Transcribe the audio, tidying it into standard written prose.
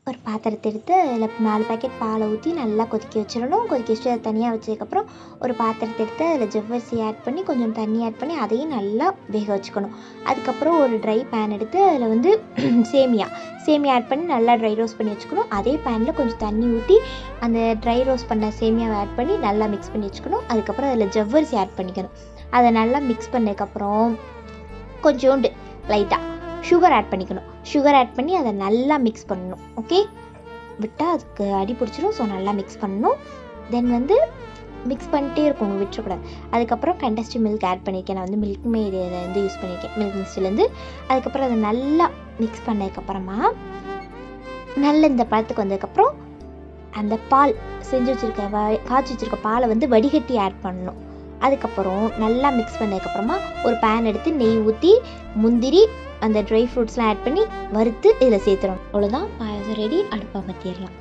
ஒரு பாத்திரத்தை எடுத்து அதில் 4 பாக்கெட் பாலை ஊற்றி நல்லா கொதிக்க வச்சிடணும். கொதிக்க வச்சுட்டு அதை தனியாக வச்சதுக்கப்புறம் ஒரு பாத்திரத்தை எடுத்து அதில் ஜவ்வரிசி ஆட் பண்ணி கொஞ்சம் தண்ணி ஆட் பண்ணி அதையும் நல்லா வேக வச்சுக்கணும். அதுக்கப்புறம் ஒரு ட்ரை பேன் எடுத்து அதில் வந்து சேமியா ஆட் பண்ணி நல்லா ட்ரை ரோஸ்ட் பண்ணி வச்சுக்கணும். அதே பேனில் கொஞ்சம் தண்ணி ஊற்றி அந்த ட்ரை ரோஸ்ட் பண்ண சேமியாவை ஆட் பண்ணி நல்லா மிக்ஸ் பண்ணி வச்சுக்கணும். அதுக்கப்புறம் அதில் ஜவ்வரிசி ஆட் பண்ணிக்கணும். அதை நல்லா மிக்ஸ் பண்ணதுக்கப்புறம் கொஞ்சோண்டு லைட்டாக சுகர் ஆட் பண்ணிக்கணும். சுகர் ஆட் பண்ணி அதை நல்லா மிக்ஸ் பண்ணணும். ஓகே, விட்டால் அதுக்கு அடி பிடிச்சிடும். ஸோ நல்லா மிக்ஸ் பண்ணணும். தென் வந்து மிக்ஸ் பண்ணிட்டே இருக்கணும், விட்டுறக்கூடாது. அதுக்கப்புறம் கண்டஸ்டு மில்க் ஆட் பண்ணியிருக்கேன். நான் வந்து மில்க் மேட்லேருந்து யூஸ் பண்ணியிருக்கேன், மில்க் மிக்ஸ்லேருந்து. அதுக்கப்புறம் அதை நல்லா மிக்ஸ் பண்ணதுக்கப்புறமா நல்ல இந்த பழத்துக்கு வந்ததுக்கப்புறம் அந்த பால் காய்ச்சி வச்சுருக்க பாலை வந்து வடிகட்டி ஆட் பண்ணணும். அதுக்கப்புறம் நல்லா மிக்ஸ் பண்ணதுக்கப்புறமா ஒரு பேன் எடுத்து நெய் ஊற்றி முந்திரி அந்த ட்ரை ஃப்ரூட்ஸ்லாம் ஆட் பண்ணி வறுத்து இதில் சேர்த்துடணும். அவ்வளோதான், பாயாசம் ரெடி. அடுப்பை பற்றிடலாம்.